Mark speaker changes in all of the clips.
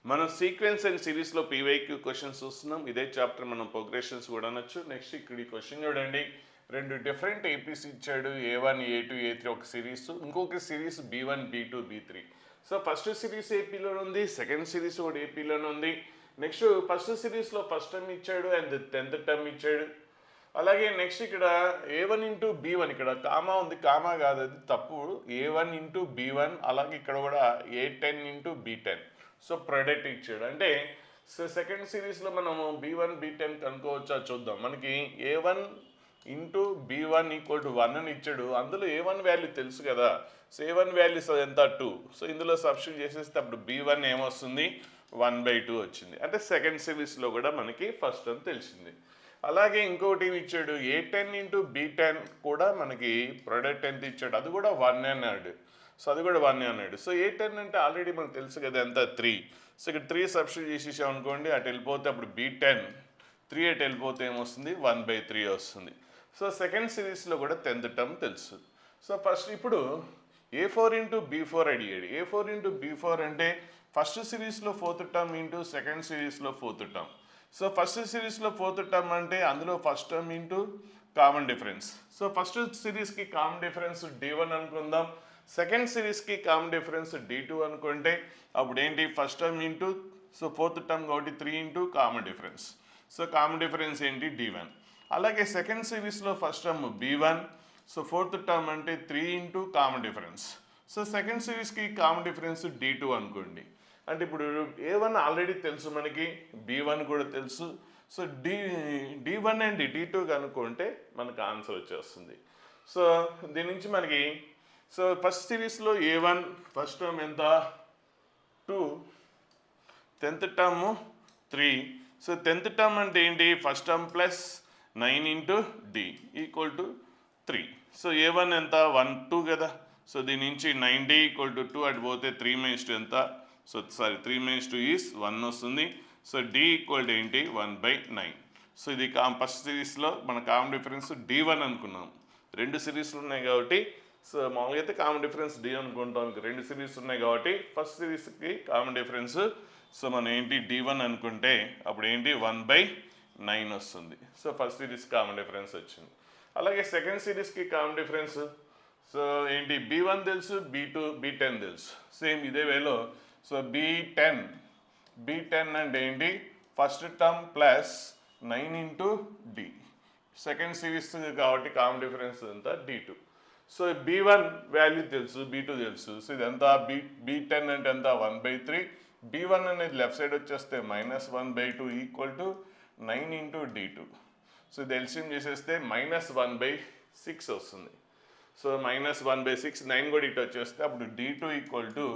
Speaker 1: మనం sequence and సిరీస్లో PYQ questions చూస్తున్నాం. ఇదే చాప్టర్ మనం ప్రోగ్రెషన్స్ కూడా అనొచ్చు. నెక్స్ట్ ఇక్కడ ఈ క్వశ్చన్ చూడండి. రెండు డిఫరెంట్ ఏపీస్ ఇచ్చాడు, A1 A2 A3 ఒక సిరీస్, ఇంకొక series B1 B2 B3. So first series ఏపీలో ఉంది, సెకండ్ సిరీస్ కూడా ఏపీలోనే ఉంది. నెక్స్ట్ ఫస్ట్ సిరీస్లో ఫస్ట్ టర్మ్ ఇచ్చాడు అండ్ 10th టర్మ్ ఇచ్చాడు. అలాగే నెక్స్ట్ ఇక్కడ A1 ఇంటూ B1, ఇక్కడ కామా ఉంది, కామా కాదు అది తప్పు, A1 ఇంటూ B1. అలాగే ఇక్కడ కూడా A10 into B10. So product ఇచ్చాడు అంటే సెకండ్ సిరీస్లో మనము B1 B10 కనుక్కోవచ్చా చూద్దాం. మనకి A1 into B1 equal to 1 అని ఇచ్చాడు. అందులో A1 వాల్యూ తెలుసు కదా. సో A1 వాల్యూ ఎంత 2. సో ఇందులో సబ్స్టిట్యూట్ చేసేస్తే అప్పుడు B1 ఏమొస్తుంది 1/2 వచ్చింది. అంటే సెకండ్ సిరీస్లో కూడా మనకి ఫస్ట్ అని తెలిసింది. అలాగే ఇంకొకటి ఇచ్చాడు A10 ఇంటూ B10 కూడా మనకి ప్రొడక్ట్ ఎంత ఇచ్చాడు, అది కూడా 1 అన్నాడు. సో అది కూడా 1 అన్నాడు. సో A10 అంటే ఆల్రెడీ మనకు తెలుసు కదా ఎంత 3. సో ఇక్కడ 3 సబ్స్టిట్యూట్ చేసేసాం అనుకోండి, అటు వెళ్ళిపోతే అప్పుడు B10 3 అటు వెళ్ళిపోతే ఏమొస్తుంది 1/3 వస్తుంది. సో సెకండ్ సిరీస్లో కూడా 10th టర్మ్ తెలుసు. సో ఫస్ట్ ఇప్పుడు A4 ఇంటూ B4 అడిగాడు. A4 ఇంటూ B4 అంటే ఫస్ట్ సిరీస్లో 4th టర్మ్ ఇంటూ సెకండ్ సిరీస్లో 4th టర్మ్. సో ఫస్ట్ సిరీస్లో 4th టర్మ్ అంటే అందులో first term into common difference. So first సిరీస్కి కామన్ డిఫరెన్స్ D1 అనుకుందాం, సెకండ్ సిరీస్కి కామన్ డిఫరెన్స్ D2 అనుకుంటే అప్పుడు ఏంటి first term into, so 4th term కాబట్టి 3 into common difference. So common difference ఏంటి D1. అలాగే సెకండ్ సిరీస్లో first term B1, so 4th term అంటే 3 into common difference. So second సిరీస్కి కామన్ డిఫరెన్స్ D2 అనుకోండి. అంటే ఇప్పుడు A1 ఆల్రెడీ తెలుసు మనకి, B1 కూడా తెలుసు. సో D1 అండ్ D2 కనుక్కుంటే మనకు ఆన్సర్ వచ్చేస్తుంది. సో దీని నుంచి మనకి సో ఫస్ట్ సిరీస్లో A1 ఫస్ట్ టర్మ్ ఎంత 2, 10th term 3. So 10th term అంటే ఏంటి first term plus 9 into D equal to 3. So A1 ఎంత 1 2 కదా. సో దీని నుంచి 9D ఈక్వల్ టు 2 అటు పోతే 3 - 2 ఎంత, సో సారీ 3 - 2 ఈజ్ 1 వస్తుంది. సో D ఈక్వల్ టు ఏంటి 1/9. సో ఇది ఫస్ట్ సిరీస్లో మన కామన్ డిఫరెన్స్ D1 అనుకున్నాం. రెండు సిరీస్లు ఉన్నాయి కాబట్టి సో మామూలుగా అయితే కామన్ డిఫరెన్స్ D అనుకుంటాం. రెండు సిరీస్ ఉన్నాయి కాబట్టి ఫస్ట్ సిరీస్కి కామన్ డిఫరెన్స్ సో మనం ఏంటి D1 అనుకుంటే అప్పుడు ఏంటి 1/9 వస్తుంది. So first series common difference వచ్చింది. అలాగే సెకండ్ సిరీస్కి కామన్ డిఫరెన్స్ సో ఏంటి B1 తెలుసు, B2 B10 తెలుసు. సేమ్ ఇదే వేలో సో B10 అంటే ఏంటి first term plus 9 into D. Second series కాబట్టి కామన్ డిఫరెన్స్ ఎంత D2. సో B1 వాల్యూ తెలుసు, B2 తెలుసు. సో ఇదంతా B10 అంటే ఎంత 1/3. B1 అనేది లెఫ్ట్ సైడ్ వచ్చేస్తే -1/2 equal to 9 into D2. So ఇది ఎల్సిఎం చేసేస్తే -1/6 వస్తుంది. సో -1/6, 9 కూడా ఇటు వచ్చేస్తే అప్పుడు D2 ఈక్వల్ టు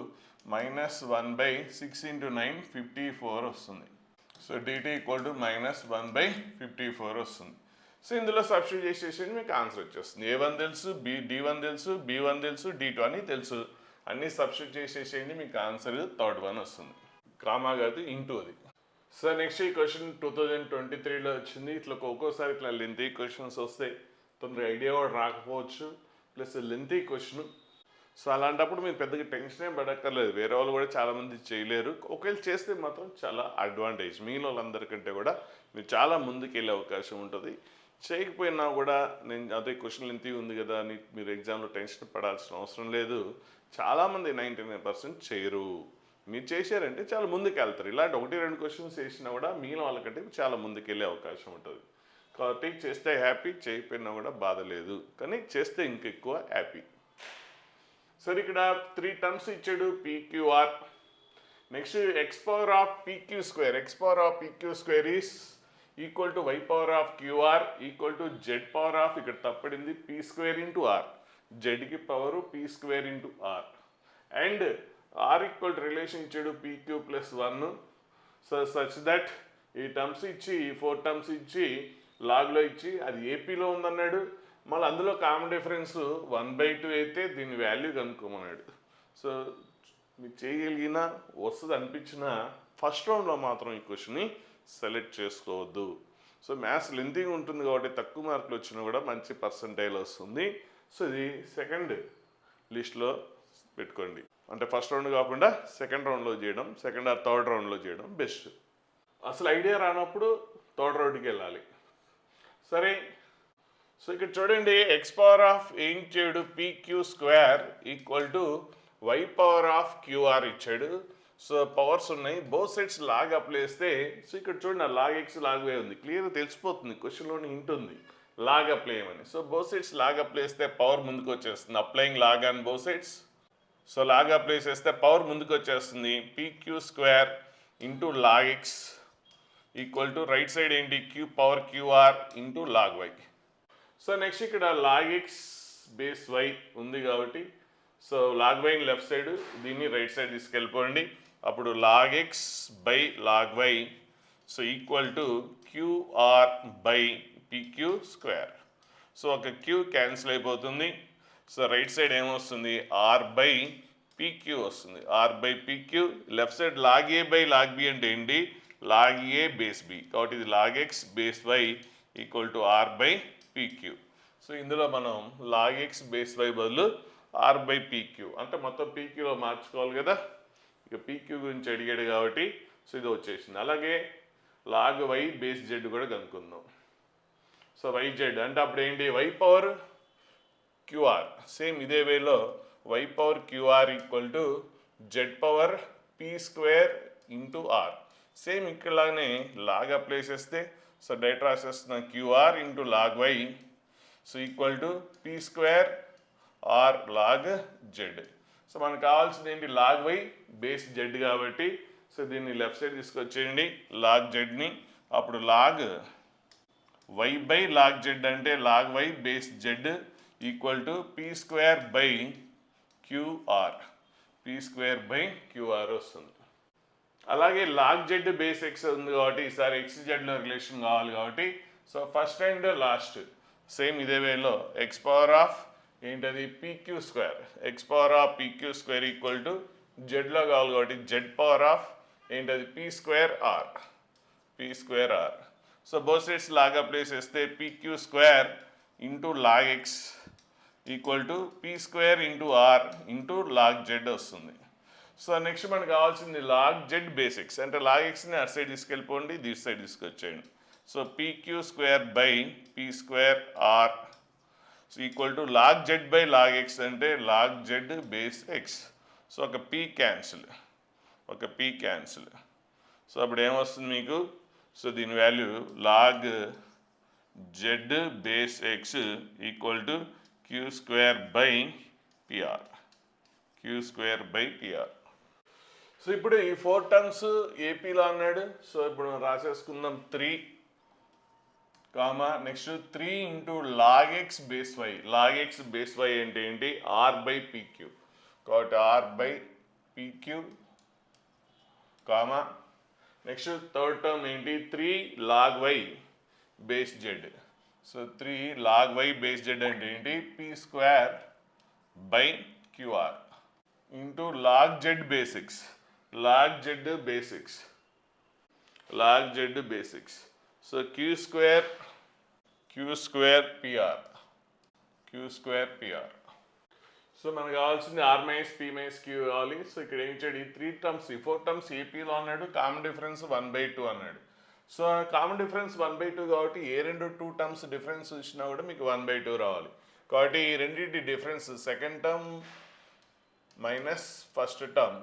Speaker 1: -1/6 ఇంటూ 9 54 వస్తుంది. సో D2 ఈక్వల్ టు -1/54 వస్తుంది. సో ఇందులో సబ్స్టిట్యూట్ చేసేసి మీకు ఆన్సర్ వచ్చేస్తుంది. A1 తెలుసు, D1 తెలుసు, B1 తెలుసు, D2 అని తెలుసు. అన్నీ సబ్స్టిట్యూట్ చేసేసేయండి, మీకు ఆన్సర్ 3rd వన్ వస్తుంది. కామా కాదు ఇంటూ అది. సో నెక్స్ట్ ఈ క్వశ్చన్ 2023లో వచ్చింది. ఇట్లా ఒక్కోసారి ఇట్లా లెంతీ క్వశ్చన్స్ వస్తాయి, తొందరగా ఐడియా కూడా రాకపోవచ్చు, ప్లస్ లెంతీ క్వశ్చన్. సో అలాంటప్పుడు మీరు పెద్దగా టెన్షనే పడక్కర్లేదు, వేరే వాళ్ళు కూడా చాలామంది చేయలేరు. ఒకవేళ చేస్తే మాత్రం చాలా అడ్వాంటేజ్, మిగిలిన వాళ్ళందరికంటే కూడా మీరు చాలా ముందుకు వెళ్ళే అవకాశం ఉంటుంది. చేయకపోయినా కూడా నేను అదే క్వశ్చన్ లెంతీ ఉంది కదా అని మీరు ఎగ్జామ్లో టెన్షన్ పడాల్సిన అవసరం లేదు. చాలామంది 99% చేయరు. మీరు చేశారంటే చాలా ముందుకు వెళ్తారు. ఇలాంటి 1-2 క్వశ్చన్స్ చేసినా కూడా మిగిలిన వాళ్ళకంటే చాలా ముందుకు వెళ్ళే అవకాశం ఉంటుంది. కాబట్టి చేస్తే హ్యాపీ, చేయకపోయినా కూడా బాధ లేదు, కానీ చేస్తే ఇంకెక్కువ హ్యాపీ. సరే ఇక్కడ 3 టర్మ్స్ ఇచ్చాడు PQR. Next x power of PQ square, x power of PQ square is equal to y power of QR equal to z power of, ఇక్కడ తప్పడింది P స్క్వేర్ ఇంటూ R, జెడ్కి power P square into R. And R equal relation ఇచ్చాడు PQ plus 1. So such that ఈ terms ఇచ్చి, ఈ 4 terms ఇచ్చి లాగ్లో ఇచ్చి అది ఏపీలో ఉందన్నాడు. మళ్ళీ అందులో కామన్ డిఫరెన్స్ 1/2 అయితే దీని వాల్యూ కనుక్కోమన్నాడు. సో మీరు చేయగలిగిన వస్తుంది అనిపించిన ఫస్ట్ రౌండ్లో మాత్రం ఈ క్వశ్చన్ని సెలెక్ట్ చేసుకోవద్దు. సో మ్యాథ్స్ లెంతీగా ఉంటుంది కాబట్టి తక్కువ మార్కులు వచ్చినా కూడా మంచి పర్సంటైల్ వస్తుంది. సో ఇది సెకండ్ లిస్ట్లో పెట్టుకోండి. అంటే ఫస్ట్ రౌండ్ కాకుండా సెకండ్ రౌండ్లో చేయడం, సెకండ్ ఆర్ థర్డ్ రౌండ్లో చేయడం బెస్ట్. అసలు ఐడియా రానప్పుడు థర్డ్ రౌండ్కి వెళ్ళాలి. సరే, సో ఇక్కడ చూడండి, ఎక్స్ పవర్ ఆఫ్ ఏం ఇచ్చాడు, pq square equal to y power of qr ఇచ్చాడు. సో పవర్స్ ఉన్నాయి, బోత్ సైడ్స్ లాగ్ అప్లై చేస్తే, సో ఇక్కడ చూడండి లాగ్ ఎక్స్ లాగ్ వై ఉంది, క్లియర్గా తెలిసిపోతుంది, క్వశ్చన్లోని హింట్ ఉంది లాగ్ అప్లై చేయమని. So both sides log apply చేస్తే పవర్ ముందుకు వచ్చేస్తుంది, applying log on both sides. So log apply చేస్తే పవర్ ముందుకు వచ్చేస్తుంది, pq square into log x equal to right side ఏంటి, q power QR into log y. So next ఇక్కడ log x base y ఉంది కాబట్టి, so log వైని left side, దీన్ని right side తీసుకెళ్ళిపోండి. అప్పుడు log x by log y so equal to qr by pq square. So ఒక q cancel అయిపోతుంది. So right side ఏమొస్తుంది, ఆర్ బై పీక్యూ వస్తుంది, r by pq. Left side log a by log b అంటే ఏంటి, log a base b, కాబట్టి ఇది log x base y equal to r by pq. So ఇందులో మనం log x base y బదులు r by pq అంటే మొత్తం పీక్యూలో మార్చుకోవాలి కదా. ఇక పీక్యూ గురించి అడిగాడు కాబట్టి సో ఇది వచ్చేసింది. అలాగే లాగ్ వై బేస్ జెడ్ కూడా కనుక్కుందాం. సో వై జెడ్ అంటే అప్పుడు ఏంటి, వై పవర్ క్యూఆర్, సేమ్ ఇదే వేలో y power Q R equal to z power P square into R. Same ఇక్కడలాగానే లాగ్ అప్లై చేస్తే, సో డైరెక్ట్ రాసేస్తున్న Q R into log y so equal to P square R log z. So మనకు కావాల్సింది ఏంటి, log y base z కాబట్టి, so దీన్ని left side తీసుకొచ్చేయండి log జెడ్ని. అప్పుడు log y by log z అంటే log y base z equal to P square by Q R, P square by QR వస్తుంది. అలాగే లాగ్ జెడ్ బేస్ ఎక్స్ ఉంది కాబట్టి ఈసారి ఎక్స్ జెడ్లో రిలేషన్ కావాలి కాబట్టి, so first and last same ఇదే వేలో ఎక్స్ పవర్ ఆఫ్ ఏంటది P Q square, x power of P Q square equal to జెడ్లో కావాలి కాబట్టి జెడ్ పవర్ ఆఫ్ ఏంటది P square R, P square R. So both sides log apply చేస్తే P Q square into log x equal to P square into R into log z వస్తుంది. So next మనకు కావాల్సింది log z base x అంటే log ఎక్స్ని అటు side తీసుకెళ్ళిపోండి, this side తీసుకొచ్చేయండి. So P Q square by P square R so equal to log z by log x అంటే log z base x. So ఒక పీ క్యాన్సిల్, ఒక పీ క్యాన్సిల్. సో అప్పుడు ఏమొస్తుంది మీకు, సో దీని value log z base x equal to Q square by P R, queue square by P R. So ఇప్పుడు ఈ 4 terms ఏపీలో అన్నాడు. సో ఇప్పుడు మనం రాసేసుకుందాం 3 comma next 3 into log x base y. Log x base y అంటే ఏంటి, ఆర్ బై పీక్యూ కాబట్టి r by pq comma next third term ఏంటి 3 log y base z. So 3 log y base z అంటే ఏంటి, p square by qr into log z base x, log z base x, log z base x. So q square pr, queue square pr. So మనకు కావాల్సింది r minus p minus q కావాలి. సో ఇక్కడ ఏం చేయడు, ఈ 3 టర్మ్స్ ఈ 4 టర్మ్స్ ఏపీలో అన్నాడు, కామన్ డిఫరెన్స్ 1/2 అన్నాడు. సో కామన్ డిఫరెన్స్ 1/2 కాబట్టి ఏ 2 టర్మ్స్ డిఫరెన్స్ ఇచ్చినా కూడా మీకు 1/2 రావాలి. కాబట్టి ఈ రెండింటి difference second term minus first term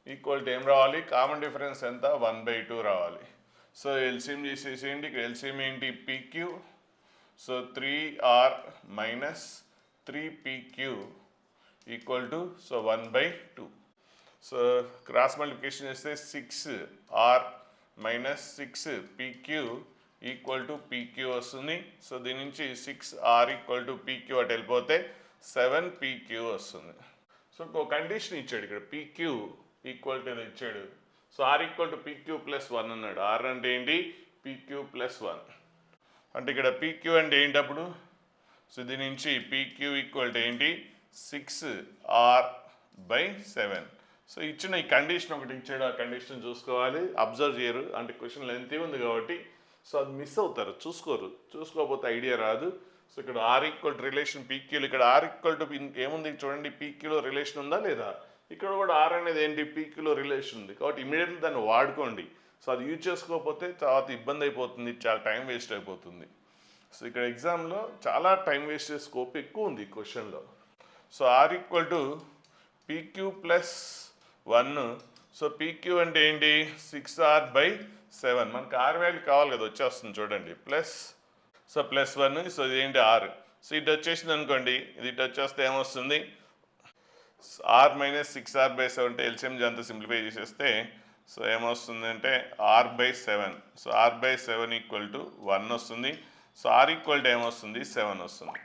Speaker 1: equal to ఏం రావాలి, కామన్ డిఫరెన్స్ ఎంత 1/2 రావాలి. సో ఎల్సిఎం చేసేసేయండి. ఇక్కడ ఎల్సిఎం ఏంటి, PQ. So 3r minus 3pq equal to so 1/2. So cross multiplication చేస్తే 6r minus 6pq equal to pq వస్తుంది. సో దీని నుంచి 6r ఈక్వల్ టు pq అటు వెళ్ళిపోతే 7pq వస్తుంది. సో ఇంకో కండిషన్ ఇచ్చాడు ఇక్కడ, pq ఈక్వల్ టు ఇచ్చాడు. So r equal to pq plus 1 అన్నాడు. r అంటే ఏంటి, pq ప్లస్ 1 అంటే ఇక్కడ pq అంటే ఏంటి అప్పుడు, సో దీని నుంచి pq ఈక్వల్ టు ఏంటి 6r/7. సో ఇచ్చిన ఈ కండిషన్ ఒకటి ఇచ్చాడు, ఆ కండిషన్ చూసుకోవాలి, అబ్జర్వ్ చేయరు. అంటే క్వశ్చన్ లెంతీ ఉంది కాబట్టి సో అది మిస్ అవుతారు, చూసుకోరు, చూసుకోకపోతే ఐడియా రాదు. సో ఇక్కడ ఆర్ ఈక్వల్ టు రిలేషన్ పీక్యూలు, ఇక్కడ ఆర్ ఈక్వల్ టు ఏముంది చూడండి, పీక్యూలో రిలేషన్ ఉందా లేదా, ఇక్కడ కూడా ఆర్ అనేది ఏంటి పీక్యూలో రిలేషన్ ఉంది, కాబట్టి ఇమీడియట్లీ దాన్ని వాడుకోండి. సో అది యూజ్ చేసుకోకపోతే తర్వాత ఇబ్బంది అయిపోతుంది, చాలా టైం వేస్ట్ అయిపోతుంది. సో ఇక్కడ ఎగ్జామ్లో చాలా టైం వేస్ట్ చేసే స్కోప్ ఎక్కువ ఉంది ఈ క్వశ్చన్లో. So r equal to pq plus 1. So pq అంటే ఏంటి 6r/7, మనకి ఆర్ వాల్యూ కావాలి కదా, వచ్చేస్తుంది చూడండి ప్లస్, సో +1, సో ఇదేంటి ఆర్, సో ఇటు వచ్చేసింది అనుకోండి, ఇది ఇటు వచ్చేస్తే ఏమొస్తుంది r - 6r/7 అంటే ఎల్సిఎం అంతా సింప్లిఫై చేసేస్తే సో ఏమొస్తుంది అంటే r/7, so r/7 equal to 1 వస్తుంది. సో ఆర్ ఈక్వల్ టు ఏమొస్తుంది 7 వస్తుంది.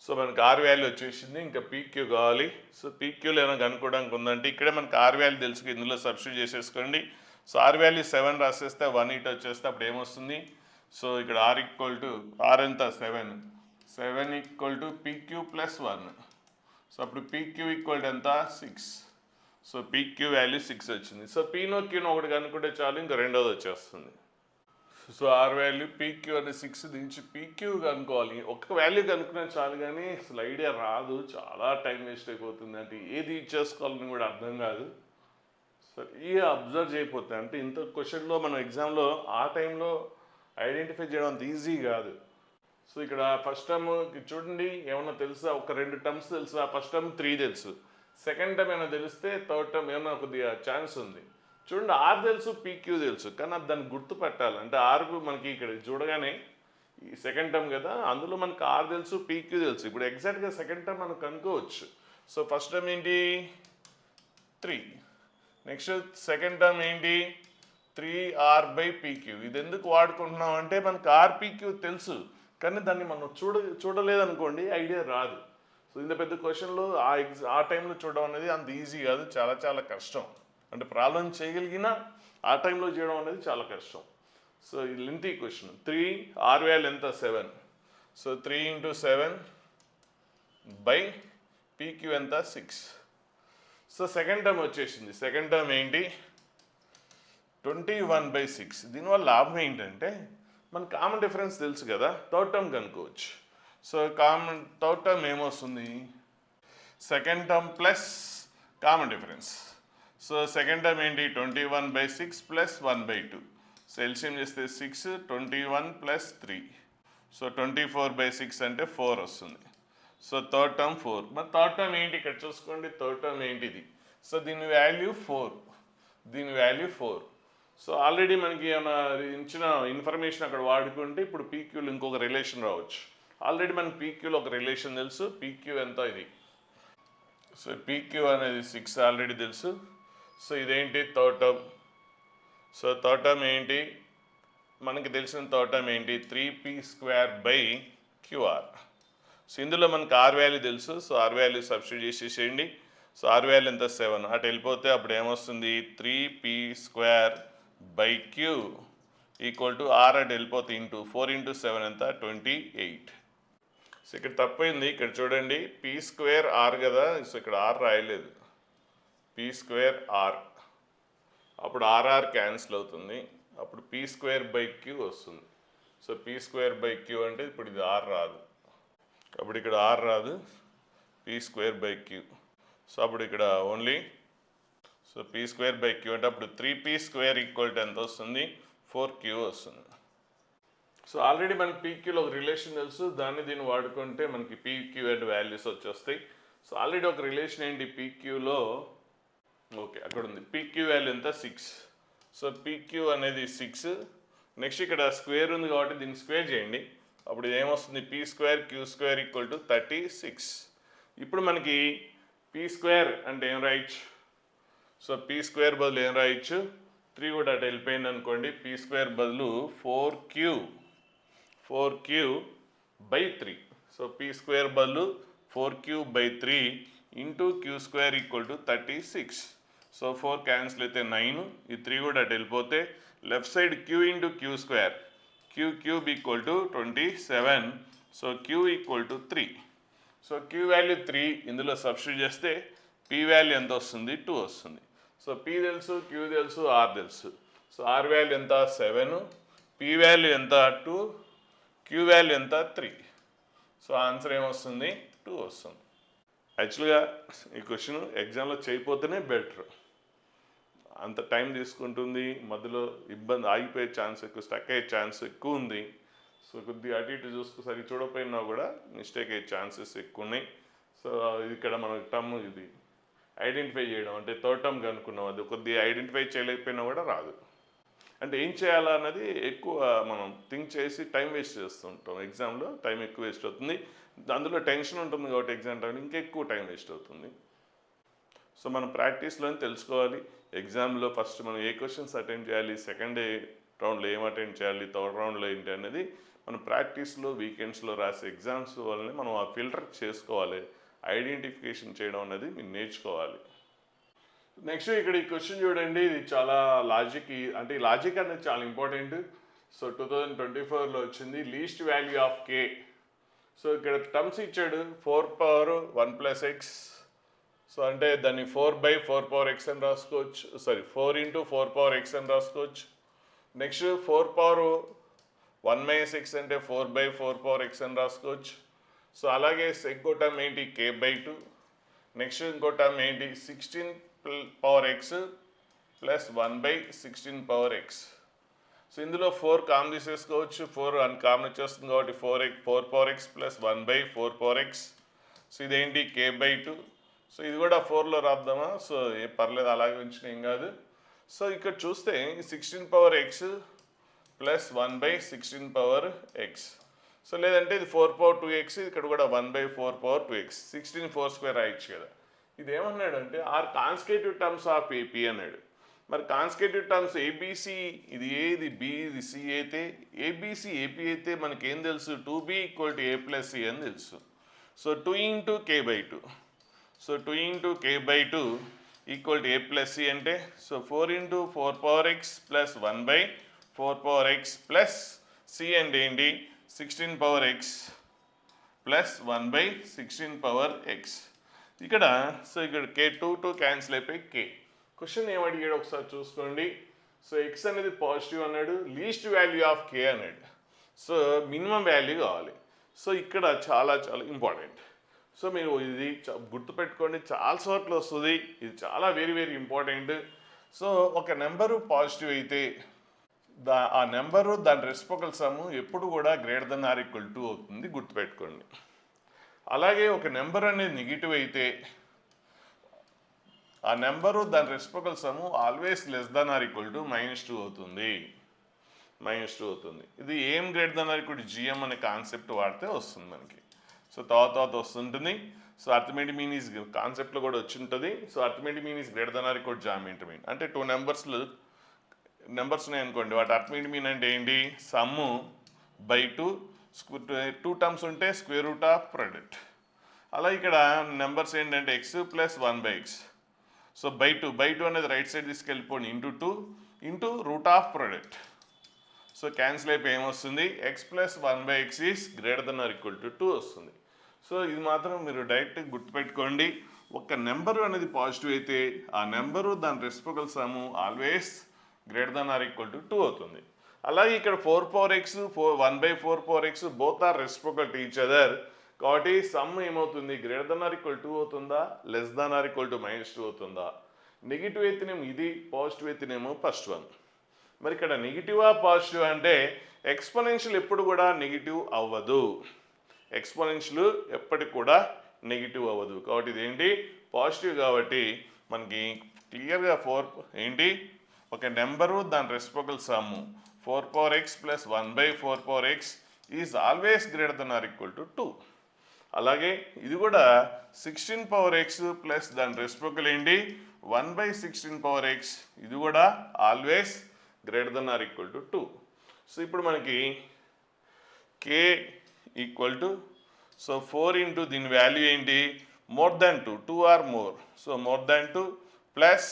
Speaker 1: సో మనకి ఆర్ వాల్యూ వచ్చేసింది, ఇంకా పీక్యూ కావాలి. సో పీక్యూలో ఏమైనా కనుక్కోవడానికి ఉందంటే ఇక్కడే మనకి ఆర్ వాల్యూ తెలుసు, ఇందులో సబ్స్టిట్యూట్ చేసేసుకోండి. సో ఆర్ వాల్యూ 7 రాసేస్తే 1 ఇటు వచ్చేస్తే అప్పుడు ఏమొస్తుంది, సో ఇక్కడ ఆర్ ఈక్వల్ టు ఆర్ ఎంత 7 equal to pq plus 1. So అప్పుడు పీక్యూ ఈక్వల్ టు ఎంత 6. సో పీక్యూ వాల్యూ 6 వచ్చింది. సో పీనో క్యూనో ఒకటి కనుక్కుంటే చాలు, ఇంకా రెండోది వచ్చేస్తుంది. సో ఆర్ వాల్యూ పీక్యూ అని 6 దించి పీక్యూ కనుక్కోవాలి. ఒక్క వాల్యూ కనుక్కున్నా చాలు, కానీ అసలు ఐడియా రాదు, చాలా టైం వేస్ట్ అయిపోతుంది, అంటే ఏది చేసుకోవాలని కూడా అర్థం కాదు. సో ఇవి అబ్జర్వ్ చేయకపోతే అంటే ఇంత క్వశ్చన్లో మనం ఎగ్జామ్లో ఆ టైంలో ఐడెంటిఫై చేయడం అంత ఈజీ కాదు. సో ఇక్కడ ఫస్ట్ టర్మ్ చూడండి ఏమన్నా తెలుసా, ఒక 2 టర్మ్స్ తెలుసా, ఫస్ట్ టర్మ్ 3 తెలుసు, సెకండ్ టర్మ్ ఏమైనా తెలిస్తే థర్డ్ టర్మ్ ఏమైనా కొద్దిగా ఛాన్స్ ఉంది. చూడండి ఆర్ తెలుసు పీక్యూ తెలుసు, కానీ అది దాన్ని గుర్తుపట్టాలి. అంటే ఆర్కు మనకి ఇక్కడ చూడగానే ఈ సెకండ్ టర్మ్ కదా, అందులో మనకి ఆర్ తెలుసు పీక్యూ తెలుసు. ఇప్పుడు ఎగ్జాక్ట్గా సెకండ్ టర్మ్ మనం కనుక్కోవచ్చు. సో ఫస్ట్ టర్మ్ ఏంటి 3, నెక్స్ట్ సెకండ్ టర్మ్ ఏంటి 3r/pq. ఇది ఎందుకు వాడుకుంటున్నాం అంటే మనకు ఆర్పీక్యూ తెలుసు, కానీ దాన్ని మనం చూడలేదనుకోండి ఐడియా రాదు. సో ఇంత పెద్ద క్వశ్చన్లో ఆ టైంలో చూడడం అనేది అంత ఈజీ కాదు, చాలా చాలా కష్టం. అంటే ప్రాబ్లం చేయగలిగినా ఆ టైంలో చేయడం అనేది చాలా కష్టం. సో ఇది లెంతీ క్వశ్చన్. 3 ఆర్ వాల్యూ ఎంత 7, సో 3 × 7/pq ఎంత 6. సో సెకండ్ టర్మ్ వచ్చేసింది. సెకండ్ టర్మ్ ఏంటి 21/6. దీనివల్ల లాభం ఏంటంటే మన కామన్ డిఫరెన్స్ తెలుసు కదా, థర్డ్ టర్మ్ కనుక్కోవచ్చు. సో థర్డ్ టర్మ్ ఏమొస్తుంది second term plus common difference. So second term ఏంటి 21/6 + 1/2. సో ఎల్సిఎం చేస్తే 6, 21 + 3, సో 24/6 అంటే 4 వస్తుంది. So third term 4. మరి థర్డ్ టర్మ్ ఏంటి ఇక్కడ చూసుకోండి, థర్డ్ టర్మ్ ఏంటిది, సో దీని వాల్యూ 4, దీని వాల్యూ 4. సో ఆల్రెడీ మనకి ఏమైనా ఇచ్చిన ఇన్ఫర్మేషన్ అక్కడ వాడుకుంటే ఇప్పుడు పీక్యూలో ఇంకొక రిలేషన్ రావచ్చు. ఆల్రెడీ మనకి పీక్యూలో ఒక రిలేషన్ తెలుసు, పీక్యూ ఎంత ఇది, సో పీక్యూ అనేది 6 ఆల్రెడీ తెలుసు. సో ఇదేంటి third term. So third term ఏంటి మనకి తెలిసిన థర్డ్ టర్మ్ ఏంటి 3p² సో ఇందులో మనకు ఆర్ వాల్యూ తెలుసు, సో ఆర్ వాల్యూ సబ్స్టిట్యూట్ చేసేసేయండి. సో ఆర్ వాల్యూ ఎంత 7, అటు వెళ్ళిపోతే అప్పుడు ఏమొస్తుంది 3p² ఈక్వల్ టు ఆర్ అటు వెళ్ళిపోతే ఇంటూ 4 × 7 ఎంత 28. సో ఇక్కడ తప్పైంది, ఇక్కడ చూడండి p² కదా, సో ఇక్కడ ఆర్ రాయలేదు, p²r, అప్పుడు ఆర్ఆర్ క్యాన్సిల్ అవుతుంది, అప్పుడు p²/q వస్తుంది. సో p²/q అంటే ఇప్పుడు ఇది ఆర్ రాదు, అప్పుడు ఇక్కడ ఆర్ రాదు, p²/q. సో అప్పుడు ఇక్కడ ఓన్లీ సో p²/q అంటే అప్పుడు 3p² ఈక్వల్ టు ఎంత వస్తుంది 4q వస్తుంది. సో ఆల్రెడీ మనకి పీక్యూలో ఒక రిలేషన్ తెలుసు, దాన్ని దీన్ని వాడుకుంటే మనకి పీక్యూ అండ్ వాల్యూస్ వచ్చేస్తాయి. సో ఆల్రెడీ ఒక రిలేషన్ ఏంటి పీక్యూలో, ఓకే అక్కడ ఉంది, పీక్యూ వాల్యూ ఎంత 6. సో పీక్యూ అనేది 6. నెక్స్ట్ ఇక్కడ స్క్వేర్ ఉంది కాబట్టి దీన్ని స్క్వేర్ చేయండి, అప్పుడు ఏమొస్తుంది p²q² ఈక్వల్ టు 36. ఇప్పుడు మనకి p² అంటే ఏం రాయొచ్చు, సో p² బదులు ఏం రాయొచ్చు 3 కూడా అటు వెళ్ళిపోయింది అనుకోండి, p² బదులు 4q/3. సో p² బదులు 4q/3 into q² equal to 36. So 4 cancel అయితే 9, ఈ 3 కూడా అటు వెళ్ళిపోతే left side q × q², q³ equal to 27. So q equal to 3. So q value 3 ఇందులో సబ్స్టిట్యూట్ చేస్తే p వాల్యూ ఎంత వస్తుంది 2 వస్తుంది. సో p తెలుసు, q తెలుసు, r తెలుసు. సో r వాల్యూ ఎంత 7, p వాల్యూ ఎంత 2, q వాల్యూ ఎంత 3. సో ఆన్సర్ ఏమొస్తుంది 2 వస్తుంది. యాక్చువల్గా ఈ క్వశ్చన్ ఎగ్జామ్లో చేయకపోతేనే బెటర్. అంత టైం తీసుకుంటుంది, మధ్యలో ఇబ్బంది ఆగిపోయే ఛాన్స్ ఎక్కువ, స్టక్ అయ్యే ఛాన్స్ ఎక్కువ ఉంది. సో కొద్దిగా అటు ఇటు చూసుకుసరి చూడకపోయినా కూడా మిస్టేక్ అయ్యే ఛాన్సెస్ ఎక్కువ ఉన్నాయి. సో ఇక్కడ మనం టర్మ్ ఇది ఐడెంటిఫై చేయడం అంటే థర్డ్ టర్మ్ కనుక్కున్నాం, అది కొద్దిగా ఐడెంటిఫై చేయలేకపోయినా కూడా రాదు. అంటే ఏం చేయాలా అన్నది ఎక్కువ మనం థింక్ చేసి టైం వేస్ట్ చేస్తుంటాం. ఎగ్జామ్లో టైం ఎక్కువ వేస్ట్ అవుతుంది, అందులో టెన్షన్ ఉంటుంది కాబట్టి ఎగ్జామ్ టైం ఇంకెక్కువ టైం వేస్ట్ అవుతుంది. సో మనం ప్రాక్టీస్లోనే తెలుసుకోవాలి. ఎగ్జామ్లో ఫస్ట్ మనం ఏ క్వశ్చన్స్ అటెండ్ చేయాలి, సెకండ్ రౌండ్లో ఏం అటెండ్ చేయాలి, థర్డ్ రౌండ్లో ఏంటి అనేది మనం ప్రాక్టీస్లో వీకెండ్స్లో రాసే ఎగ్జామ్స్ వల్లనే మనం ఆ ఫిల్టర్ చేసుకోవాలి. ఐడెంటిఫికేషన్ చేయడం అనేది మీరు నేర్చుకోవాలి. నెక్స్ట్ ఇక్కడ ఈ క్వశ్చన్ చూడండి, ఇది చాలా లాజిక్, అంటే ఈ లాజిక్ అనేది చాలా ఇంపార్టెంట్. సో 2024లో వచ్చింది. Least value of K. So ఇక్కడ టర్మ్స్ ఇచ్చాడు 4^1 + x. సో అంటే దాన్ని 4/4 అని రాసుకోవచ్చు, సారీ 4 × 4 అని రాసుకోవచ్చు. నెక్స్ట్ 4^1 - x అంటే 4/4 అని రాసుకోవచ్చు. సో అలాగే ఇంకో టర్మ్ ఏంటి k/2. నెక్స్ట్ ఇంకో టర్మ్ ఏంటి 16^x + 1/16^x. సో ఇందులో 4 కామన్ తీసేసుకోవచ్చు, 4 కామన్ వచ్చేస్తుంది కాబట్టి 4^x + 1/4^x. సో ఇదేంటి k/2. సో ఇది కూడా 4లో రాద్దామా, సో ఏ పర్లేదు అలాగే ఉంచిన ఏం కాదు. సో ఇక్కడ చూస్తే 16^x + 1/16^x. సో లేదంటే ఇది 4^2x, ఇక్కడ కూడా 1/4^2x, 16 4² రాయొచ్చు కదా. ఇది ఏమన్నాడంటే r consecutive terms of AP అన్నాడు. మరి కాన్సిక్యూటివ్ టర్మ్స్ ఏబిసి, ఇది ఏ, ఇది బి, ఇది సి అయితే, ఏబిసి ఏపీ అయితే మనకేం తెలుసు, 2b = a + c అని తెలుసు. So 2 × k/2. So 2 × k/2 = a + c అంటే సో 4 × 4^x + 1/4^x + c అంటే ఏంటి 16^x + 1/16^x. ఇక్కడ సో ఇక్కడ k2 క్యాన్సిల్ అయిపోయి k. క్వశ్చన్ ఏమడిగాడు ఒకసారి చూసుకోండి. సో ఎక్స్ అనేది పాజిటివ్ అన్నాడు, లీస్ట్ వాల్యూ ఆఫ్ కే అన్నాడు. సో మినిమం వాల్యూ కావాలి. సో ఇక్కడ చాలా చాలా ఇంపార్టెంట్. సో మీరు ఇది గుర్తుపెట్టుకోండి, చాలా చోట్ల వస్తుంది, ఇది చాలా వెరీ వెరీ ఇంపార్టెంట్. సో ఒక నెంబరు పాజిటివ్ అయితే ఆ నెంబరు దాని రెసిప్రోకల్ సమ్ ఎప్పుడు కూడా >= 2 అవుతుంది, గుర్తుపెట్టుకోండి. అలాగే ఒక నెంబర్ అనేది నెగిటివ్ అయితే ఆ నెంబరు దాని రెసిప్రోకల్ సమ్ ఆల్వేస్ <= -2 అవుతుంది, -2 అవుతుంది. ఇది ఏం > GM అనే కాన్సెప్ట్ వాడితే వస్తుంది మనకి. సో తర్వాత వస్తుంటుంది. సో అర్థమెటిక్ మీన్ ఈజ్ కాన్సెప్ట్లో కూడా వచ్చి ఉంటుంది. So arithmetic mean is > geometric mean అంటే 2 నెంబర్స్ ఉన్నాయనుకోండి, వాటి అర్థమెటిక్ మీన్ అంటే ఏంటి, సమ్ము /2, 2 టర్మ్స్ ఉంటే √ ప్రోడక్ట్. అలా ఇక్కడ నెంబర్స్ ఏంటంటే x + 1/x. సో /2 అనేది రైట్ సైడ్ తీసుకెళ్ళిపోండి, × 2 × ప్రోడక్ట్. సో క్యాన్సిల్ అయిపోయి ఏమొస్తుంది, x + 1/x > 2 వస్తుంది. సో ఇది మాత్రం మీరు డైరెక్ట్ గుర్తుపెట్టుకోండి. ఒక నెంబరు అనేది పాజిటివ్ అయితే ఆ నెంబరు దాని రెసిప్రోకల్ సమ్ ఆల్వేస్ > 2 అవుతుంది. అలాగే ఇక్కడ 4^x 1/4^x both are reciprocal to each other కాబట్టి సమ్ ఏమవుతుంది, > 2 అవుతుందా, <= -2 అవుతుందా. నెగిటివ్ అయితేనేమో ఇది, పాజిటివ్ అయితేనేమో ఫస్ట్ వన్. మరి ఇక్కడ నెగిటివా పాజిటివ్ అంటే ఎక్స్పోనెన్షియల్ ఎప్పుడు కూడా నెగిటివ్ అవ్వదు, ఎక్స్పోనెన్షియల్ ఎప్పటికి కూడా నెగిటివ్ అవ్వదు. కాబట్టి ఇదేంటి పాజిటివ్ కాబట్టి మనకి క్లియర్గా 4 ఏంటి, ఒక నెంబరు దాని reciprocal some 4^x + 1/4^x is always > 2. అలాగే ఇది కూడా 16^x ప్లస్ దాని రెసిప్రోకల్ ఏంటి 1/16^x, ఇది కూడా ఆల్వేస్ > 2. సో ఇప్పుడు మనకి k సో 4 × దీని వాల్యూ ఏంటి <2 2 ఆర్ మోర్. సో <2 ప్లస్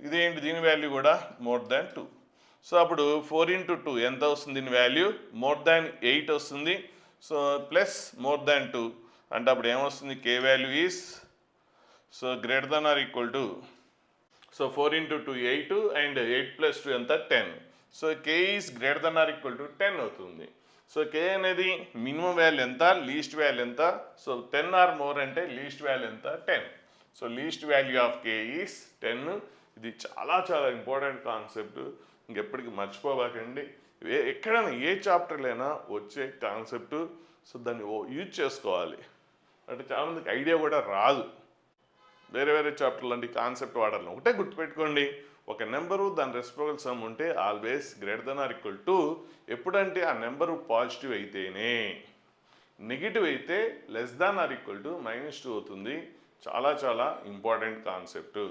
Speaker 1: ఇదేంటి దీని వాల్యూ కూడా <2. సో అప్పుడు 4 × 2 ఎంత వస్తుంది, దీని వాల్యూ <8 వస్తుంది. సో ప్లస్ <2 అంటే అప్పుడు ఏమొస్తుంది, k value is so > so 4 × 2 8 and 8 + 2 ఎంత 10. సో k ఈజ్ > 10 అవుతుంది. సో కే అనేది మినిమం వాల్యూ ఎంత, లీస్ట్ వాల్యూ ఎంత. సో 10 ఆర్ మోర్ అంటే లీస్ట్ వాల్యూ ఎంత, 10. So least value of K is 10. ఇది చాలా చాలా ఇంపార్టెంట్ కాన్సెప్ట్, ఇంకెప్పటికీ మర్చిపోబాకండి. ఎక్కడైనా ఏ చాప్టర్లైనా వచ్చే కాన్సెప్ట్. సో దాన్ని యూజ్ చేసుకోవాలి. అంటే చాలామందికి ఐడియా కూడా రాదు, వేరే వేరే చాప్టర్ లాంటి కాన్సెప్ట్ వాడాలి. ఒకటే గుర్తుపెట్టుకోండి, ఒక నెంబరు దాని రెసిప్రోకల్ సమ్ ఉంటే always greater than or equal to. ఎప్పుడంటే ఆ నెంబరు పాజిటివ్ అయితేనే, నెగిటివ్ అయితే less than or equal to -2 అవుతుంది. చాలా చాలా ఇంపార్టెంట్ కాన్సెప్ట్.